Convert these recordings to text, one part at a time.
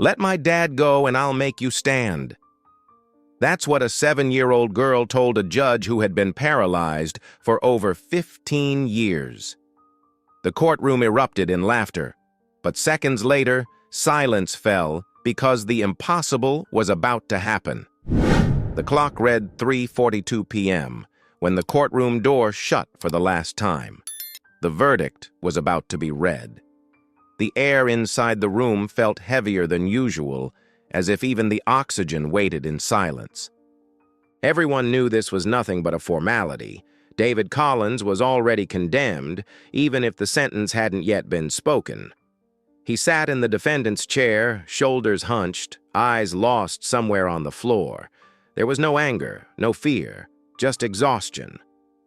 Let my dad go and I'll make you stand. That's what a 7-year-old girl told a judge who had been paralyzed for over 15 years. The courtroom erupted in laughter, but seconds later, silence fell because the impossible was about to happen. The clock read 3:42 p.m. when the courtroom door shut for the last time. The verdict was about to be read. The air inside the room felt heavier than usual, as if even the oxygen waited in silence. Everyone knew this was nothing but a formality. David Collins was already condemned, even if the sentence hadn't yet been spoken. He sat in the defendant's chair, shoulders hunched, eyes lost somewhere on the floor. There was no anger, no fear, just exhaustion.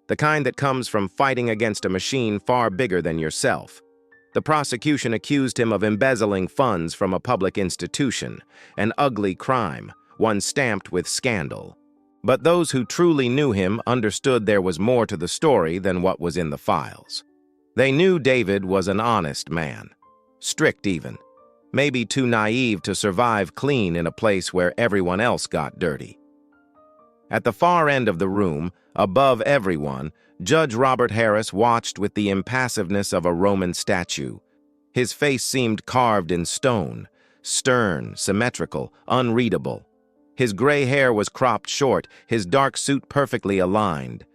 The kind that comes from fighting against a machine far bigger than yourself. The prosecution accused him of embezzling funds from a public institution, an ugly crime, one stamped with scandal. But those who truly knew him understood there was more to the story than what was in the files. They knew David was an honest man, strict even, maybe too naive to survive clean in a place where everyone else got dirty. At the far end of the room, above everyone, Judge Robert Harris watched with the impassiveness of a Roman statue. His face seemed carved in stone, stern, symmetrical, unreadable. His gray hair was cropped short, his dark suit perfectly aligned.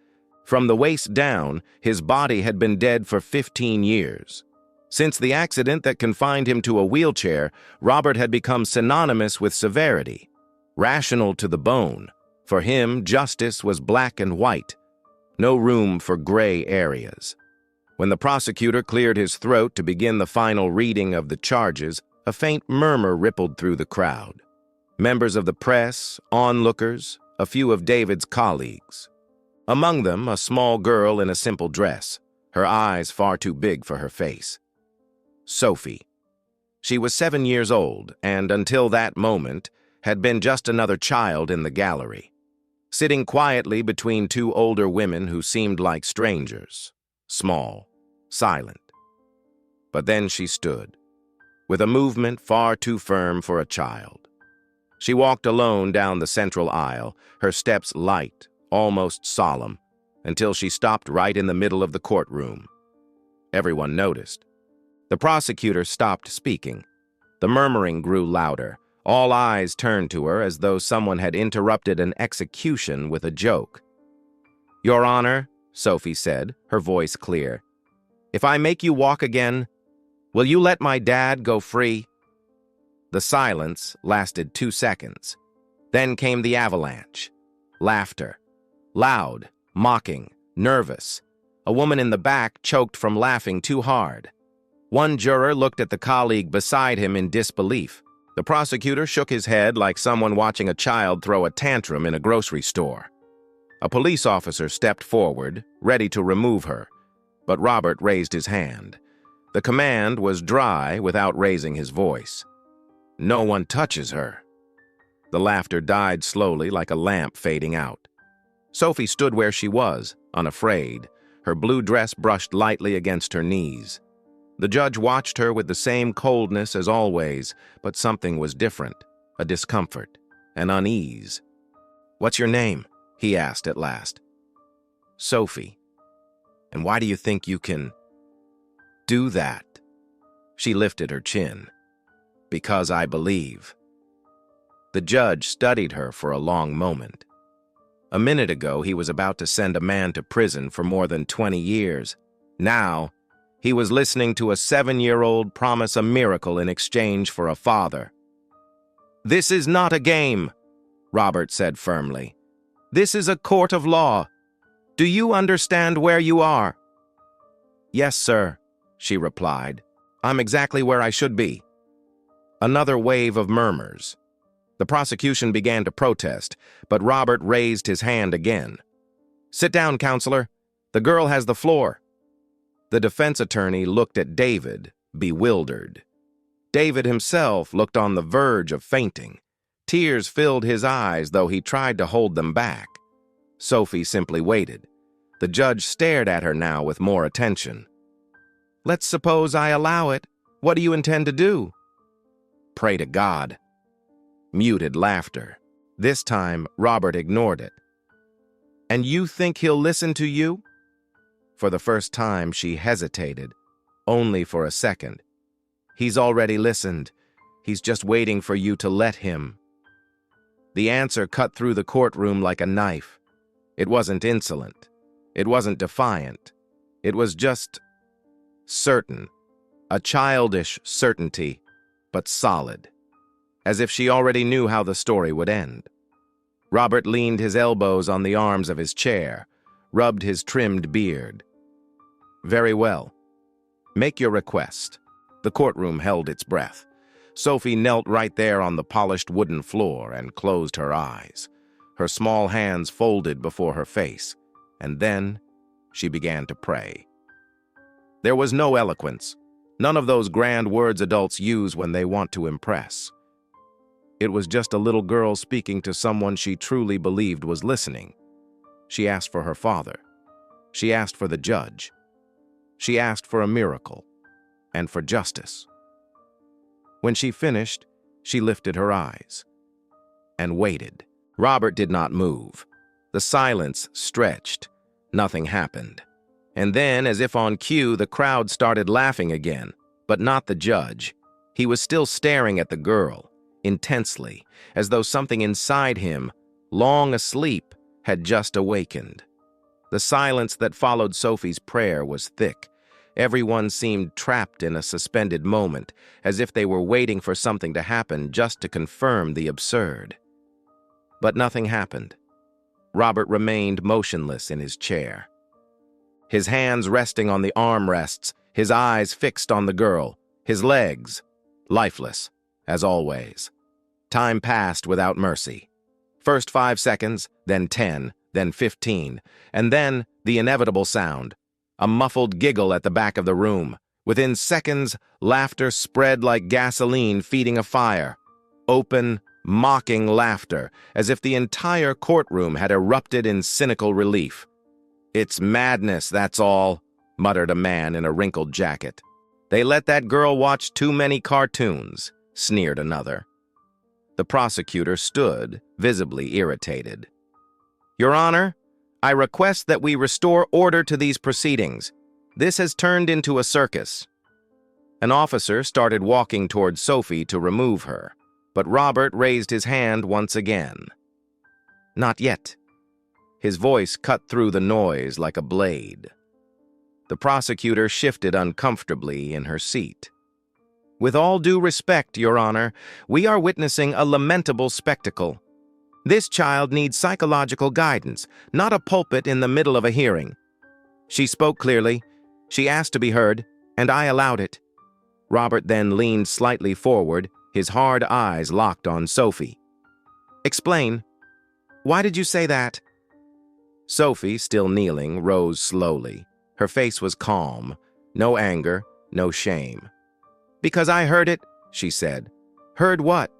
From the waist down, his body had been dead for 15 years. Since the accident that confined him to a wheelchair, Robert had become synonymous with severity, rational to the bone. For him, justice was black and white. No room for gray areas. When the prosecutor cleared his throat to begin the final reading of the charges, a faint murmur rippled through the crowd. Members of the press, onlookers, a few of David's colleagues. Among them, a small girl in a simple dress, her eyes far too big for her face. Sophie. She was 7 years old, and until that moment, had been just another child in the gallery, sitting quietly between two older women who seemed like strangers, small, silent. But then she stood, with a movement far too firm for a child. She walked alone down the central aisle, her steps light, almost solemn, until she stopped right in the middle of the courtroom. Everyone noticed. The prosecutor stopped speaking. The murmuring grew louder. All eyes turned to her as though someone had interrupted an execution with a joke. "Your Honor," Sophie said, her voice clear, "if I make you walk again, will you let my dad go free?" The silence lasted 2 seconds. Then came the avalanche. Laughter. Loud, mocking, nervous. A woman in the back choked from laughing too hard. One juror looked at the colleague beside him in disbelief. The prosecutor shook his head like someone watching a child throw a tantrum in a grocery store. A police officer stepped forward, ready to remove her, but Robert raised his hand. The command was dry without raising his voice. "No one touches her." The laughter died slowly like a lamp fading out. Sophie stood where she was, unafraid, her blue dress brushed lightly against her knees. The judge watched her with the same coldness as always, but something was different, a discomfort, an unease. "What's your name?" he asked at last. "Sophie. And why do you think you can do that?" She lifted her chin. "Because I believe." The judge studied her for a long moment. A minute ago, he was about to send a man to prison for more than 20 years. Now, he was listening to a 7-year-old promise a miracle in exchange for a father. "This is not a game," Robert said firmly. "This is a court of law. Do you understand where you are?" "Yes, sir," she replied. "I'm exactly where I should be." Another wave of murmurs. The prosecution began to protest, but Robert raised his hand again. "Sit down, counselor. The girl has the floor." The defense attorney looked at David, bewildered. David himself looked on the verge of fainting. Tears filled his eyes, though he tried to hold them back. Sophie simply waited. The judge stared at her now with more attention. "Let's suppose I allow it. What do you intend to do?" Pray to God. Muted laughter. This time, Robert ignored it. And you think he'll listen to you? For the first time, she hesitated, only for a second. He's already listened. He's just waiting for you to let him. The answer cut through the courtroom like a knife. It wasn't insolent. It wasn't defiant. It was just certain. A childish certainty, but solid. As if she already knew how the story would end. Robert leaned his elbows on the arms of his chair, rubbed his trimmed beard. Very well. Make your request. The courtroom held its breath. Sophie knelt right there on the polished wooden floor and closed her eyes, her small hands folded before her face, and then she began to pray. There was no eloquence, none of those grand words adults use when they want to impress. It was just a little girl speaking to someone she truly believed was listening. She asked for her father. She asked for the judge. She asked for a miracle and for justice. When she finished, she lifted her eyes and waited. Robert did not move. The silence stretched. Nothing happened. And then, as if on cue, the crowd started laughing again, but not the judge. He was still staring at the girl, intensely, as though something inside him, long asleep, had just awakened. The silence that followed Sophie's prayer was thick. Everyone seemed trapped in a suspended moment, as if they were waiting for something to happen just to confirm the absurd. But nothing happened. Robert remained motionless in his chair. His hands resting on the armrests, his eyes fixed on the girl, his legs lifeless, as always. Time passed without mercy. First 5 seconds, then 10, then 15, and then the inevitable sound. A muffled giggle at the back of the room. Within seconds, laughter spread like gasoline feeding a fire. Open, mocking laughter, as if the entire courtroom had erupted in cynical relief. "It's madness, that's all," muttered a man in a wrinkled jacket. "They let that girl watch too many cartoons," sneered another. The prosecutor stood, visibly irritated. "Your Honor, I request that we restore order to these proceedings. This has turned into a circus." An officer started walking toward Sophie to remove her, but Robert raised his hand once again. "Not yet." His voice cut through the noise like a blade. The prosecutor shifted uncomfortably in her seat. "With all due respect, Your Honor, we are witnessing a lamentable spectacle. This child needs psychological guidance, not a pulpit in the middle of a hearing." She spoke clearly. She asked to be heard, and I allowed it. Robert then leaned slightly forward, his hard eyes locked on Sophie. "Explain. Why did you say that?" Sophie, still kneeling, rose slowly. Her face was calm, no anger, no shame. "Because I heard it," she said. "Heard what?"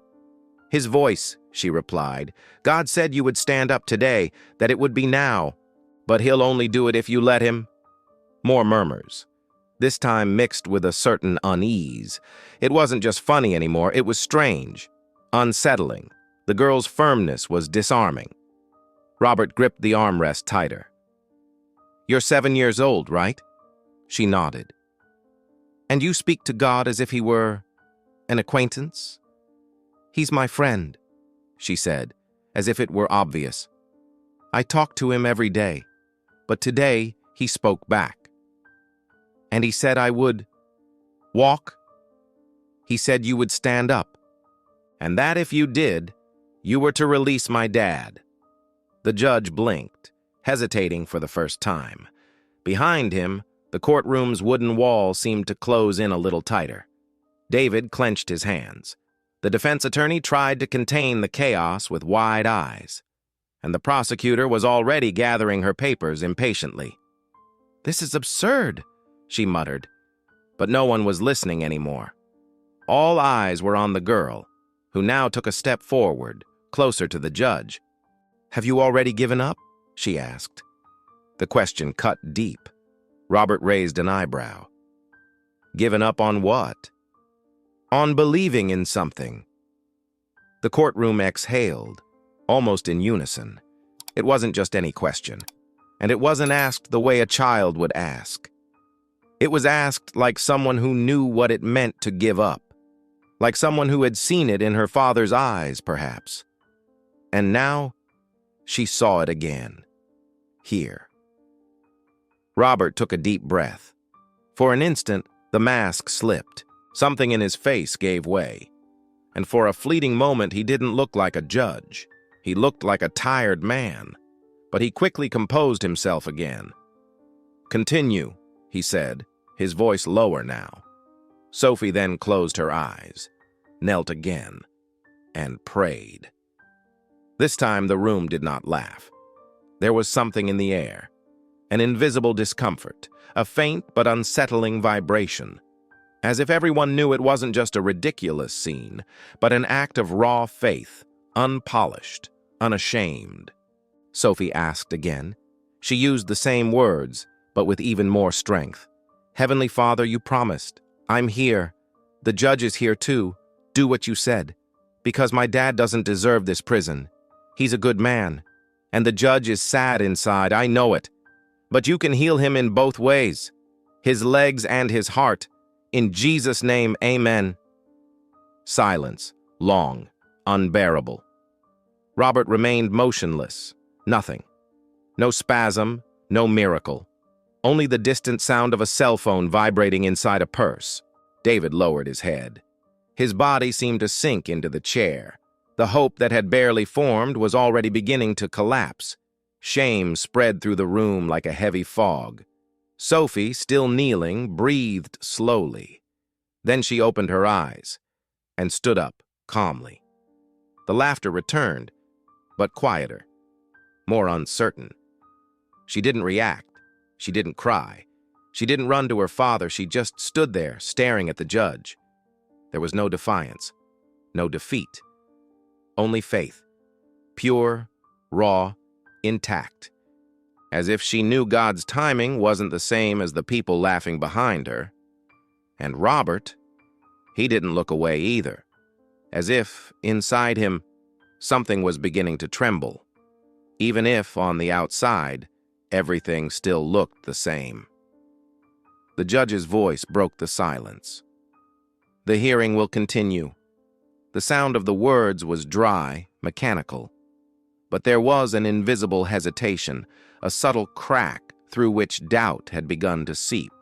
"His voice," she replied. "God said you would stand up today, that it would be now. But he'll only do it if you let him." More murmurs, this time mixed with a certain unease. It wasn't just funny anymore, it was strange, unsettling. The girl's firmness was disarming. Robert gripped the armrest tighter. "You're 7 years old, right?" She nodded. "And you speak to God as if he were an acquaintance?" "He's my friend," she said, as if it were obvious. "I talk to him every day, but today he spoke back. And he said I would walk. He said you would stand up, and that if you did, you were to release my dad." The judge blinked, hesitating for the first time. Behind him, the courtroom's wooden wall seemed to close in a little tighter. David clenched his hands. The defense attorney tried to contain the chaos with wide eyes, and the prosecutor was already gathering her papers impatiently. "This is absurd," she muttered, but no one was listening anymore. All eyes were on the girl, who now took a step forward, closer to the judge. "Have you already given up?" she asked. The question cut deep. Robert raised an eyebrow. "Given up on what?" on believing in something. The courtroom exhaled, almost in unison. It wasn't just any question, and it wasn't asked the way a child would ask. It was asked like someone who knew what it meant to give up, like someone who had seen it in her father's eyes, perhaps. And now, she saw it again, here. Robert took a deep breath. For an instant, the mask slipped. Something in his face gave way. And for a fleeting moment, he didn't look like a judge. He looked like a tired man. But he quickly composed himself again. "Continue," he said, his voice lower now. Sophie then closed her eyes, knelt again, and prayed. This time the room did not laugh. There was something in the air, an invisible discomfort, a faint but unsettling vibration, as if everyone knew it wasn't just a ridiculous scene, but an act of raw faith, unpolished, unashamed. Sophie asked again. She used the same words, but with even more strength. "Heavenly Father, you promised. I'm here. The judge is here too. Do what you said. Because my dad doesn't deserve this prison. He's a good man. And the judge is sad inside, I know it. But you can heal him in both ways. His legs and his heart. In Jesus' name, amen." Silence, long, unbearable. Robert remained motionless. Nothing. No spasm, no miracle. Only the distant sound of a cell phone vibrating inside a purse. David lowered his head. His body seemed to sink into the chair. The hope that had barely formed was already beginning to collapse. Shame spread through the room like a heavy fog. Sophie, still kneeling, breathed slowly. Then she opened her eyes and stood up calmly. The laughter returned, but quieter, more uncertain. She didn't react. She didn't cry. She didn't run to her father. She just stood there, staring at the judge. There was no defiance, no defeat, only faith, pure, raw, intact, as if she knew God's timing wasn't the same as the people laughing behind her. And Robert, he didn't look away either, as if, inside him, something was beginning to tremble, even if, on the outside, everything still looked the same. The judge's voice broke the silence. "The hearing will continue." The sound of the words was dry, mechanical. But there was an invisible hesitation, a subtle crack through which doubt had begun to seep.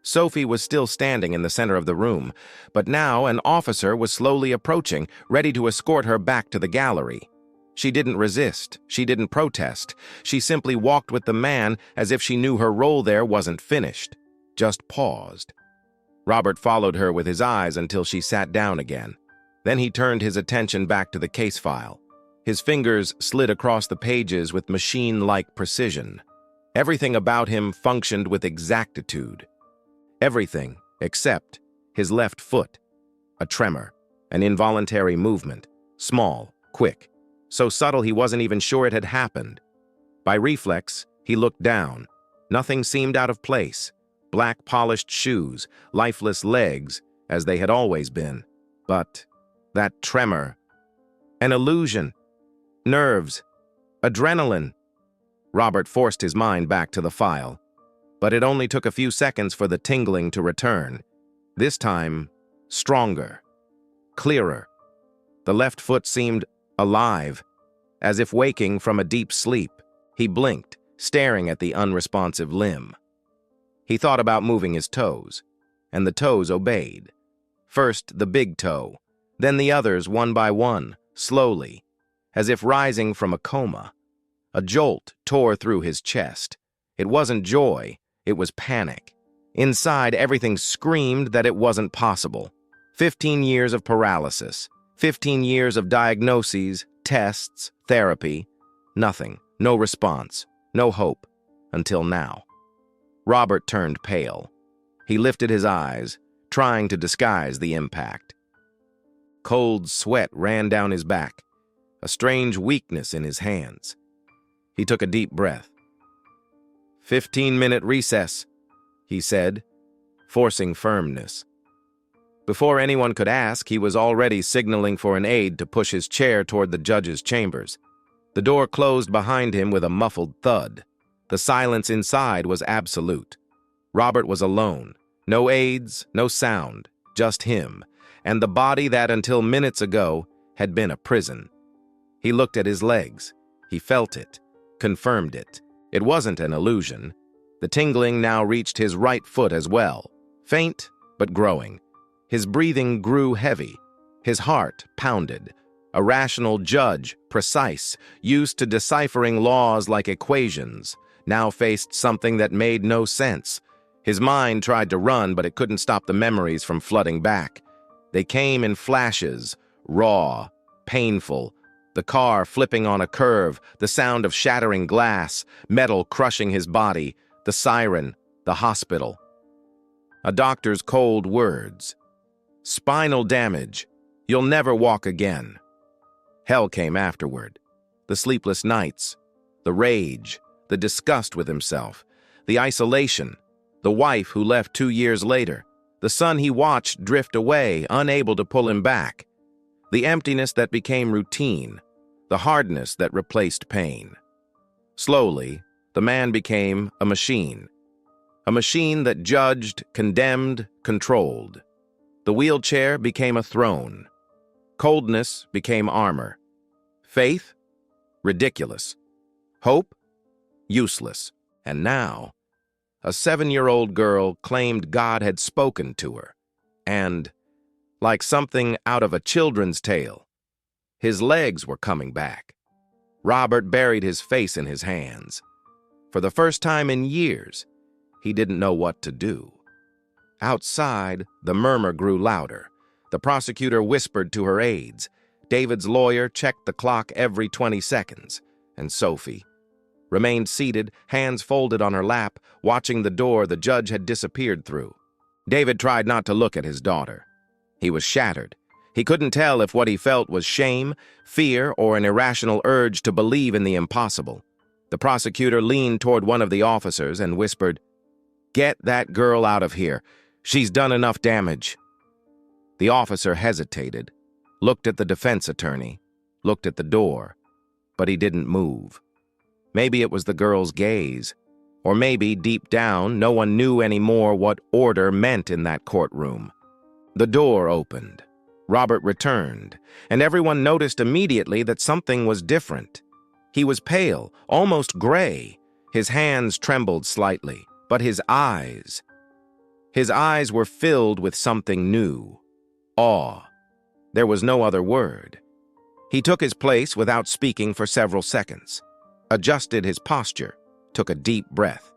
Sophie was still standing in the center of the room, but now an officer was slowly approaching, ready to escort her back to the gallery. She didn't resist. She didn't protest. She simply walked with the man as if she knew her role there wasn't finished, just paused. Robert followed her with his eyes until she sat down again. Then he turned his attention back to the case file. His fingers slid across the pages with machine-like precision. Everything about him functioned with exactitude. Everything except his left foot. A tremor, an involuntary movement, small, quick, so subtle he wasn't even sure it had happened. By reflex, he looked down. Nothing seemed out of place. Black polished shoes, lifeless legs, as they had always been. But that tremor, an illusion, nerves, adrenaline. Robert forced his mind back to the file, but it only took a few seconds for the tingling to return. This time, stronger, clearer. The left foot seemed alive, as if waking from a deep sleep. He blinked, staring at the unresponsive limb. He thought about moving his toes, and the toes obeyed. First the big toe, then the others one by one, slowly, as if rising from a coma. A jolt tore through his chest. It wasn't joy, it was panic. Inside, everything screamed that it wasn't possible. 15 years of paralysis, 15 years of diagnoses, tests, therapy. Nothing, no response, no hope, until now. Robert turned pale. He lifted his eyes, trying to disguise the impact. Cold sweat ran down his back, a strange weakness in his hands. He took a deep breath. 15-minute recess, he said, forcing firmness. Before anyone could ask, he was already signaling for an aide to push his chair toward the judge's chambers. The door closed behind him with a muffled thud. The silence inside was absolute. Robert was alone. No aides, no sound, just him, and the body that until minutes ago had been a prison. He looked at his legs. He felt it, confirmed it. It wasn't an illusion. The tingling now reached his right foot as well, faint but growing. His breathing grew heavy. His heart pounded. A rational judge, precise, used to deciphering laws like equations, now faced something that made no sense. His mind tried to run, but it couldn't stop the memories from flooding back. They came in flashes, raw, painful. The car flipping on a curve, the sound of shattering glass, metal crushing his body, the siren, the hospital. A doctor's cold words. Spinal damage. You'll never walk again. Hell came afterward. The sleepless nights, the rage, the disgust with himself, the isolation, the wife who left 2 years later, the son he watched drift away, unable to pull him back, the emptiness that became routine, the hardness that replaced pain. Slowly, the man became a machine that judged, condemned, controlled. The wheelchair became a throne. Coldness became armor. Faith? Ridiculous. Hope? Useless. And now, a 7-year-old girl claimed God had spoken to her. And, like something out of a children's tale, his legs were coming back. Robert buried his face in his hands. For the first time in years, he didn't know what to do. Outside, the murmur grew louder. The prosecutor whispered to her aides. David's lawyer checked the clock every 20 seconds. And Sophie remained seated, hands folded on her lap, watching the door the judge had disappeared through. David tried not to look at his daughter. He was shattered. He couldn't tell if what he felt was shame, fear, or an irrational urge to believe in the impossible. The prosecutor leaned toward one of the officers and whispered, "Get that girl out of here. She's done enough damage." The officer hesitated, looked at the defense attorney, looked at the door, but he didn't move. Maybe it was the girl's gaze, or maybe, deep down, no one knew anymore what order meant in that courtroom. The door opened. Robert returned, and everyone noticed immediately that something was different. He was pale, almost gray. His hands trembled slightly, but his eyes were filled with something new. Awe. There was no other word. He took his place without speaking for several seconds, adjusted his posture, took a deep breath.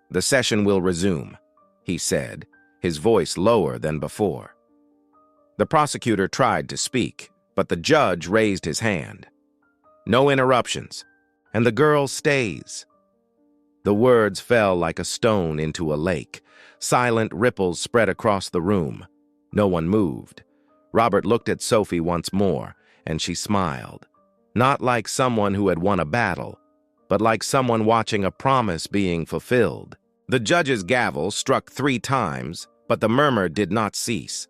"The session will resume," he said, his voice lower than before. The prosecutor tried to speak, but the judge raised his hand. "No interruptions, and the girl stays." The words fell like a stone into a lake. Silent ripples spread across the room. No one moved. Robert looked at Sophie once more, and she smiled. Not like someone who had won a battle, but like someone watching a promise being fulfilled. The judge's gavel struck 3 times, but the murmur did not cease.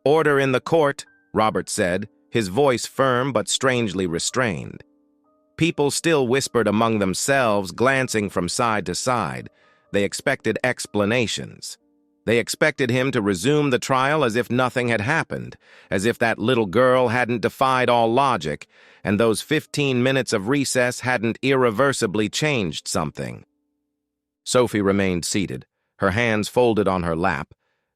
"Order in the court," Robert said, his voice firm but strangely restrained. People still whispered among themselves, glancing from side to side. They expected explanations. They expected him to resume the trial as if nothing had happened, as if that little girl hadn't defied all logic, and those 15 minutes of recess hadn't irreversibly changed something. Sophie remained seated, her hands folded on her lap,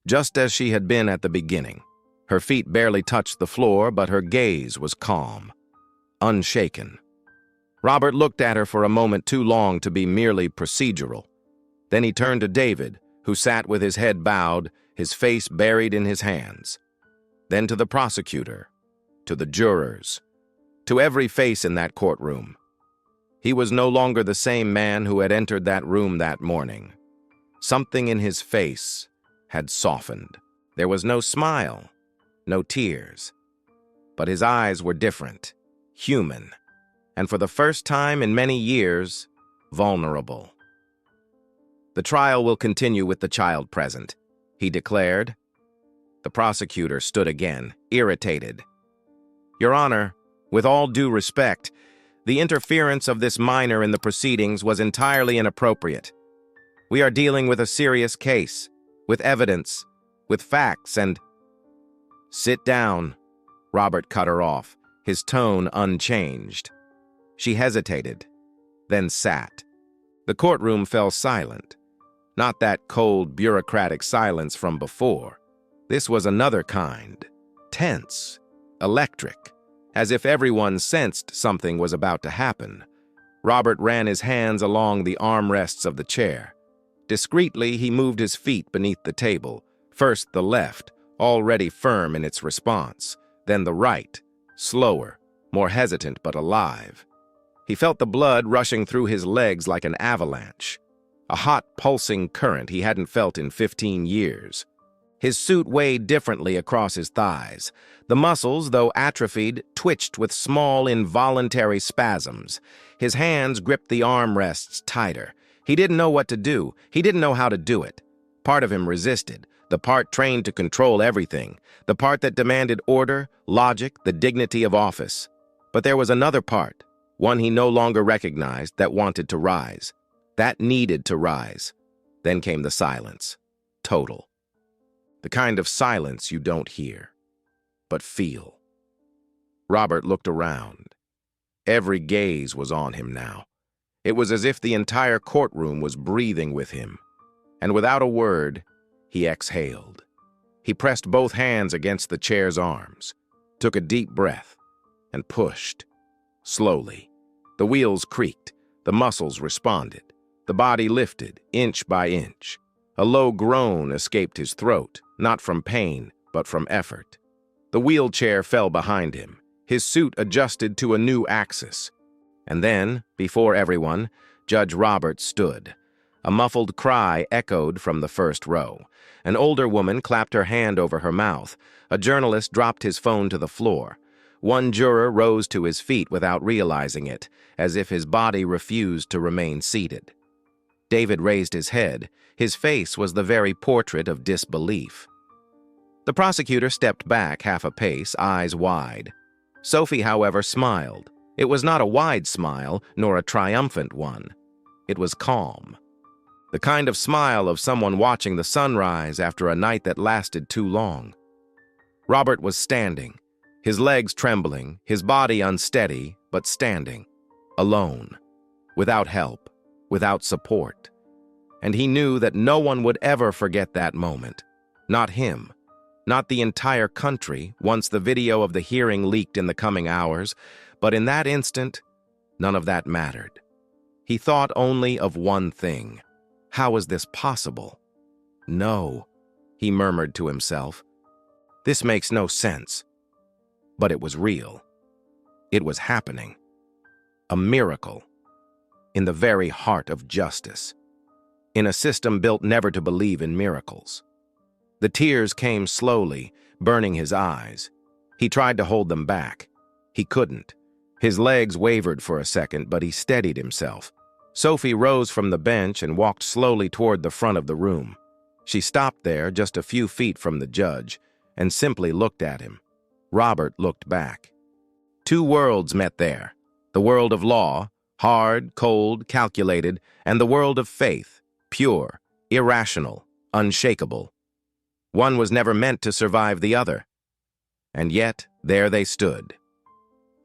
just as she had been at the beginning. Her feet barely touched the floor, but her gaze was calm, unshaken. Robert looked at her for a moment too long to be merely procedural. Then he turned to David, who sat with his head bowed, his face buried in his hands. Then to the prosecutor, to the jurors, to every face in that courtroom. He was no longer the same man who had entered that room that morning. Something in his face had softened. There was no smile, no tears. But his eyes were different, human, and for the first time in many years, vulnerable. "The trial will continue with the child present," he declared. The prosecutor stood again, irritated. Your Honor, with all due respect, the interference of this minor in the proceedings was entirely inappropriate. We are dealing with a serious case, with evidence, with facts, and— Sit down, Robert cut her off, his tone unchanged. She hesitated, then sat. The courtroom fell silent. Not that cold, bureaucratic silence from before. This was another kind, tense, electric, as if everyone sensed something was about to happen. Robert ran his hands along the armrests of the chair. Discreetly, he moved his feet beneath the table, first the left, already firm in its response, then the right, slower, more hesitant but alive. He felt the blood rushing through his legs like an avalanche, a hot, pulsing current he hadn't felt in 15 years. His suit weighed differently across his thighs. The muscles, though atrophied, twitched with small, involuntary spasms. His hands gripped the armrests tighter. He didn't know what to do. He didn't know how to do it. Part of him resisted, the part trained to control everything, the part that demanded order, logic, the dignity of office. But there was another part, one he no longer recognized, that wanted to rise, that needed to rise. Then came the silence, total. The kind of silence you don't hear, but feel. Robert looked around. Every gaze was on him now. It was as if the entire courtroom was breathing with him. And without a word, he exhaled. He pressed both hands against the chair's arms, took a deep breath, and pushed. Slowly. The wheels creaked, the muscles responded. The body lifted, inch by inch. A low groan escaped his throat, not from pain, but from effort. The wheelchair fell behind him. His suit adjusted to a new axis. And then, before everyone, Judge Roberts stood. A muffled cry echoed from the first row. An older woman clapped her hand over her mouth. A journalist dropped his phone to the floor. One juror rose to his feet without realizing it, as if his body refused to remain seated. David raised his head. His face was the very portrait of disbelief. The prosecutor stepped back half a pace, eyes wide. Sophie, however, smiled. It was not a wide smile, nor a triumphant one. It was calm. The kind of smile of someone watching the sunrise after a night that lasted too long. Robert was standing, his legs trembling, his body unsteady, but standing, alone, without help, without support. And he knew that no one would ever forget that moment. Not him, not the entire country, once the video of the hearing leaked in the coming hours, but in that instant, none of that mattered. He thought only of one thing. How was this possible? No, he murmured to himself. This makes no sense. But it was real. It was happening. A miracle. In the very heart of justice. In a system built never to believe in miracles. The tears came slowly, burning his eyes. He tried to hold them back. He couldn't. His legs wavered for a second, but he steadied himself. Sophie rose from the bench and walked slowly toward the front of the room. She stopped there, just a few feet from the judge, and simply looked at him. Robert looked back. Two worlds met there. The world of law, hard, cold, calculated, and the world of faith, pure, irrational, unshakable. One was never meant to survive the other. And yet, there they stood.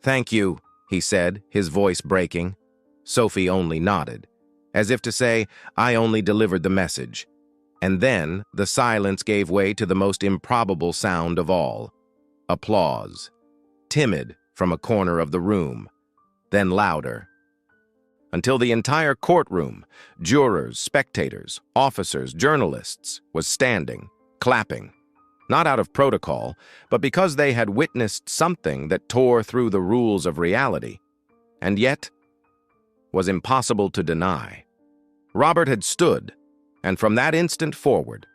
"Thank you," he said, his voice breaking. Sophie only nodded, as if to say, "I only delivered the message." And then the silence gave way to the most improbable sound of all. Applause. Timid from a corner of the room, then louder. Until the entire courtroom, jurors, spectators, officers, journalists, was standing, clapping. Not out of protocol, but because they had witnessed something that tore through the rules of reality. And yet, was impossible to deny. Robert had stood, and from that instant forward,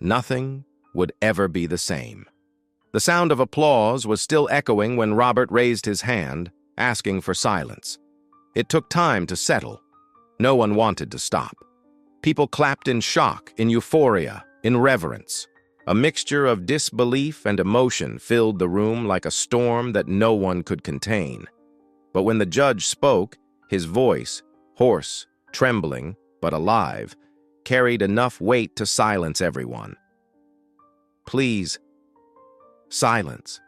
nothing would ever be the same. The sound of applause was still echoing when Robert raised his hand, asking for silence. It took time to settle. No one wanted to stop. People clapped in shock, in euphoria, in reverence. A mixture of disbelief and emotion filled the room like a storm that no one could contain. But when the judge spoke, his voice, hoarse, trembling, but alive, carried enough weight to silence everyone. "Please." Silence.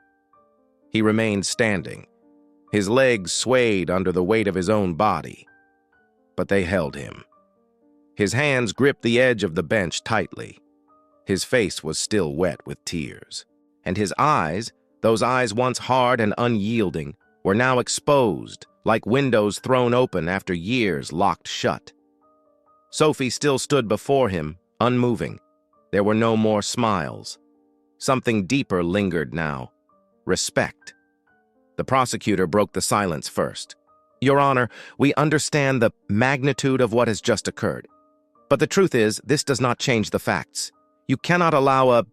He remained standing. His legs swayed under the weight of his own body. But they held him. His hands gripped the edge of the bench tightly. His face was still wet with tears. And his eyes, those eyes once hard and unyielding, were now exposed, like windows thrown open after years locked shut. Sophie still stood before him, unmoving. There were no more smiles. Something deeper lingered now. Respect. The prosecutor broke the silence first. "Your Honor, we understand the magnitude of what has just occurred. But the truth is, this does not change the facts. You cannot allow a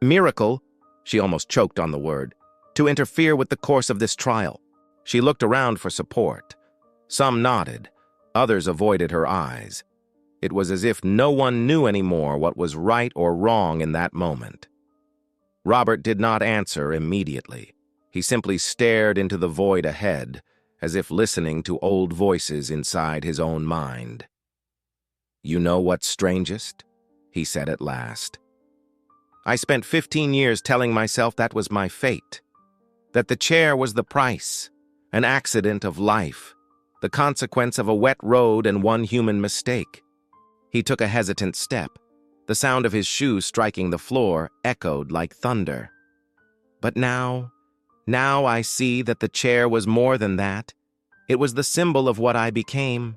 miracle," she almost choked on the word, "to interfere with the course of this trial." She looked around for support. Some nodded. Others avoided her eyes. It was as if no one knew anymore what was right or wrong in that moment. Robert did not answer immediately. He simply stared into the void ahead, as if listening to old voices inside his own mind. "You know what's strangest?" he said at last. "I spent 15 years telling myself that was my fate, that the chair was the price, an accident of life, the consequence of a wet road and one human mistake." He took a hesitant step. The sound of his shoes striking the floor echoed like thunder. "But now I see that the chair was more than that. It was the symbol of what I became."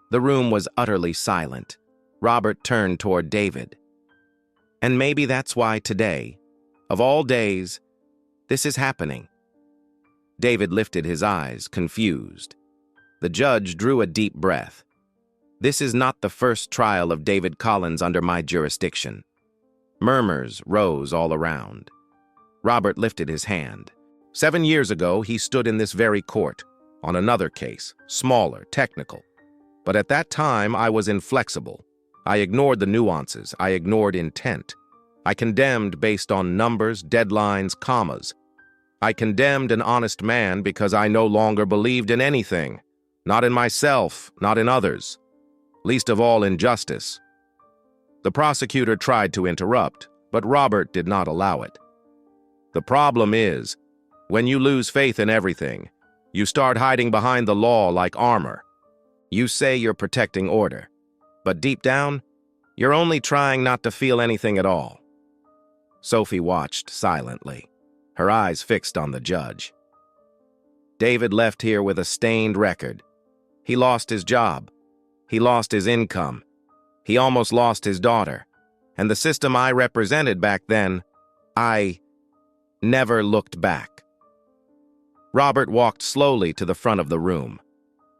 The room was utterly silent. Robert turned toward David. "And maybe that's why today, of all days, this is happening." David lifted his eyes, confused. The judge drew a deep breath. "This is not the first trial of David Collins under my jurisdiction." Murmurs rose all around. Robert lifted his hand. 7 years ago, he stood in this very court, on another case, smaller, technical. But at that time, I was inflexible. I ignored the nuances. I ignored intent. I condemned based on numbers, deadlines, commas. I condemned an honest man because I no longer believed in anything. Not in myself, not in others. Least of all in justice. The prosecutor tried to interrupt, but Robert did not allow it. "The problem is, when you lose faith in everything, you start hiding behind the law like armor. You say you're protecting order, but deep down, you're only trying not to feel anything at all." Sophie watched silently, her eyes fixed on the judge. David left here with a stained record. He lost his job. He lost his income. He almost lost his daughter. And the system I represented back then, I never looked back. Robert walked slowly to the front of the room.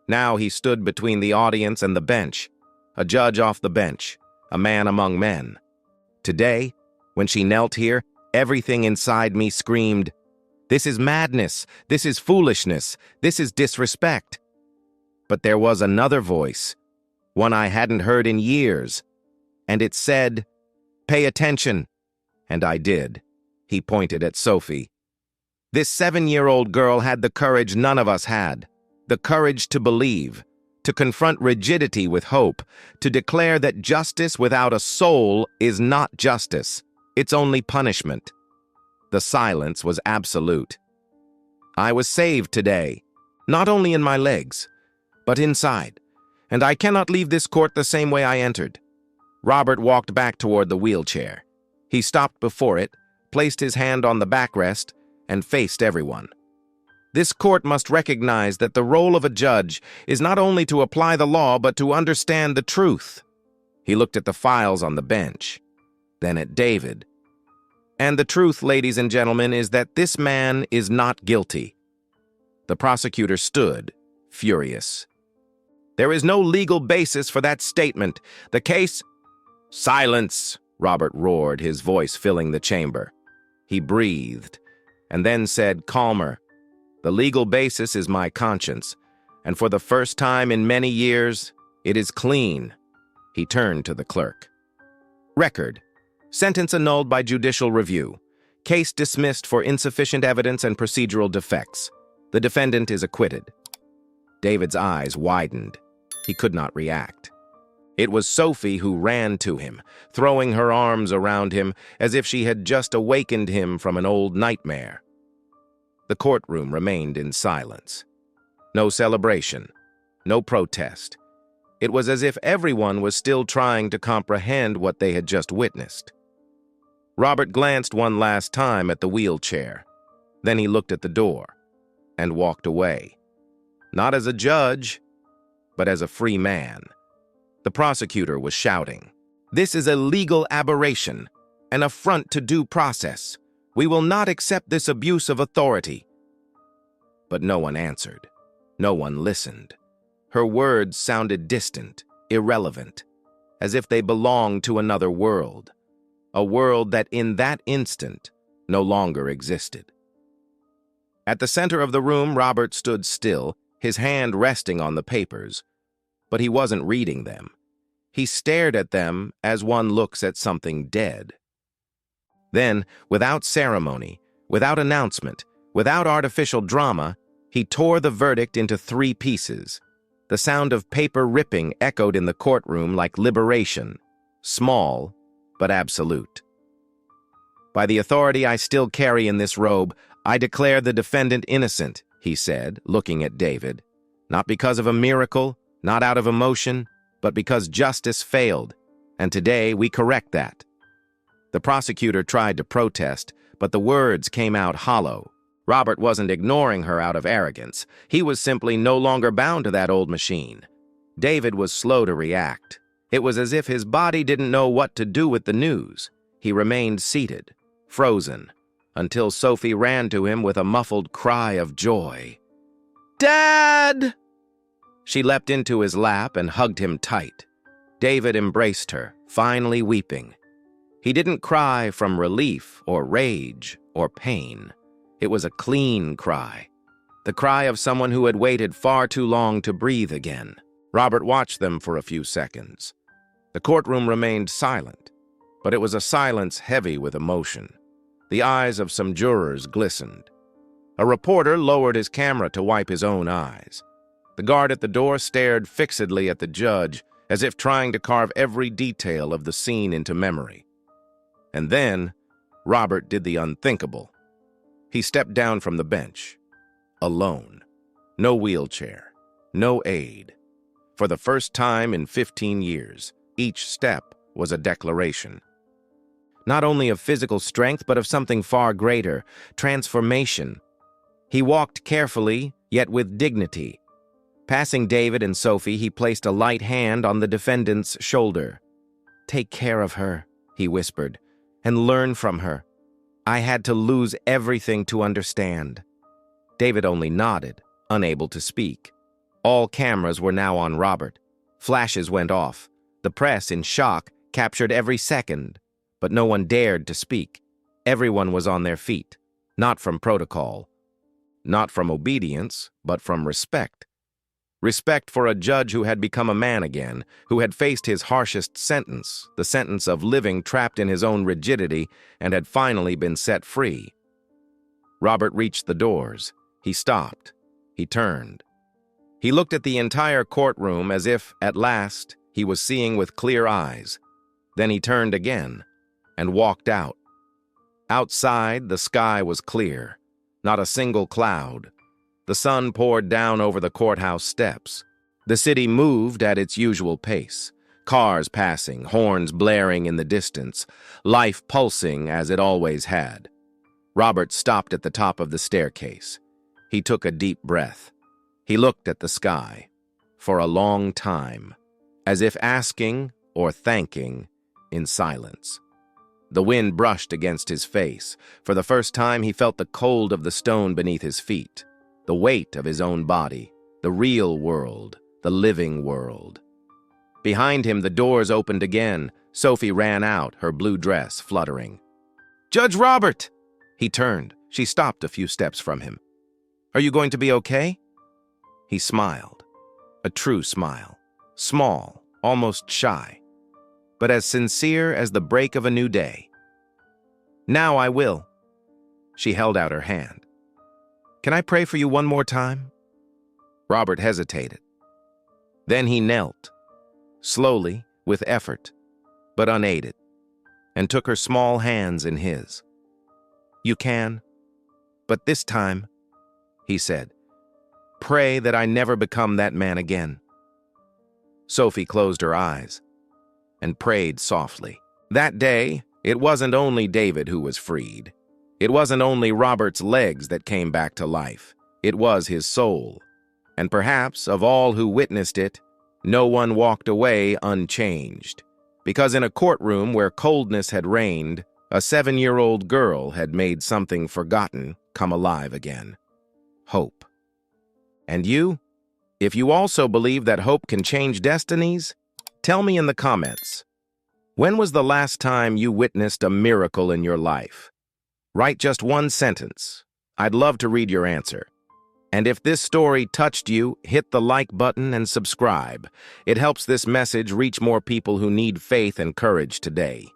Now he stood between the audience and the bench, a judge off the bench, a man among men. Today, when she knelt here, everything inside me screamed, "This is madness, this is foolishness, this is disrespect." But there was another voice, one I hadn't heard in years, and it said, "Pay attention." And I did. He pointed at Sophie. This 7-year-old girl had the courage none of us had, the courage to believe, to confront rigidity with hope, to declare that justice without a soul is not justice, it's only punishment. The silence was absolute. I was saved today, not only in my legs, but inside, and I cannot leave this court the same way I entered. Robert walked back toward the wheelchair. He stopped before it, placed his hand on the backrest, and faced everyone. This court must recognize that the role of a judge is not only to apply the law, but to understand the truth. He looked at the files on the bench, then at David. And the truth, ladies and gentlemen, is that this man is not guilty. The prosecutor stood, furious. There is no legal basis for that statement. The case— "Silence!" Robert roared, his voice filling the chamber. He breathed, and then said, calmer, "The legal basis is my conscience, and for the first time in many years, it is clean." He turned to the clerk. "Record. Sentence annulled by judicial review. Case dismissed for insufficient evidence and procedural defects. The defendant is acquitted. David's eyes widened. He could not react. It was Sophie who ran to him, throwing her arms around him as if she had just awakened him from an old nightmare. The courtroom remained in silence. No celebration, no protest. It was as if everyone was still trying to comprehend what they had just witnessed. Robert glanced one last time at the wheelchair. Then he looked at the door and walked away. Not as a judge, but as a free man. The prosecutor was shouting, "This is a legal aberration, an affront to due process. We will not accept this abuse of authority." But no one answered. No one listened. Her words sounded distant, irrelevant, as if they belonged to another world, a world that in that instant no longer existed. At the center of the room, Robert stood still, his hand resting on the papers, but he wasn't reading them. He stared at them as one looks at something dead. Then, without ceremony, without announcement, without artificial drama, he tore the verdict into 3 pieces. The sound of paper ripping echoed in the courtroom like liberation, small but absolute. "By the authority I still carry in this robe, I declare the defendant innocent," he said, looking at David. "Not because of a miracle, not out of emotion, but because justice failed, and today we correct that." The prosecutor tried to protest, but the words came out hollow. Robert wasn't ignoring her out of arrogance. He was simply no longer bound to that old machine. David was slow to react. It was as if his body didn't know what to do with the news. He remained seated, frozen, until Sophie ran to him with a muffled cry of joy. "Dad!" She leapt into his lap and hugged him tight. David embraced her, finally weeping. He didn't cry from relief or rage or pain. It was a clean cry, the cry of someone who had waited far too long to breathe again. Robert watched them for a few seconds. The courtroom remained silent, but it was a silence heavy with emotion. The eyes of some jurors glistened. A reporter lowered his camera to wipe his own eyes. The guard at the door stared fixedly at the judge, as if trying to carve every detail of the scene into memory. And then, Robert did the unthinkable. He stepped down from the bench, alone. No wheelchair, no aid. For the first time in 15 years, each step was a declaration. Not only of physical strength, but of something far greater, transformation. He walked carefully, yet with dignity. Passing David and Sophie, he placed a light hand on the defendant's shoulder. "Take care of her," he whispered, "and learn from her. I had to lose everything to understand." David only nodded, unable to speak. All cameras were now on Robert. Flashes went off. The press, in shock, captured every second, but no one dared to speak. Everyone was on their feet, not from protocol, not from obedience, but from respect. Respect for a judge who had become a man again, who had faced his harshest sentence, the sentence of living trapped in his own rigidity, and had finally been set free. Robert reached the doors. He stopped. He turned. He looked at the entire courtroom as if, at last, he was seeing with clear eyes. Then he turned again and walked out. Outside, the sky was clear, not a single cloud. The sun poured down over the courthouse steps. The city moved at its usual pace, cars passing, horns blaring in the distance, life pulsing as it always had. Robert stopped at the top of the staircase. He took a deep breath. He looked at the sky for a long time, as if asking or thanking in silence. The wind brushed against his face. For the first time, he felt the cold of the stone beneath his feet, the weight of his own body, the real world, the living world. Behind him, the doors opened again. Sophie ran out, her blue dress fluttering. "Judge Robert!" He turned. She stopped a few steps from him. "Are you going to be okay?" He smiled. A true smile. Small, almost shy, but as sincere as the break of a new day. Now I will. She held out her hand. Can I pray for you one more time? Robert hesitated. Then he knelt, slowly, with effort, but unaided, and took her small hands in his. You can, but this time, he said, pray that I never become that man again. Sophie closed her eyes and prayed softly. That day, it wasn't only David who was freed. It wasn't only Robert's legs that came back to life. It was his soul. And perhaps, of all who witnessed it, no one walked away unchanged. Because in a courtroom where coldness had reigned, a 7-year-old girl had made something forgotten come alive again. Hope. And you? If you also believe that hope can change destinies, tell me in the comments. When was the last time you witnessed a miracle in your life? Write just one sentence. I'd love to read your answer. And if this story touched you, hit the like button and subscribe. It helps this message reach more people who need faith and courage today.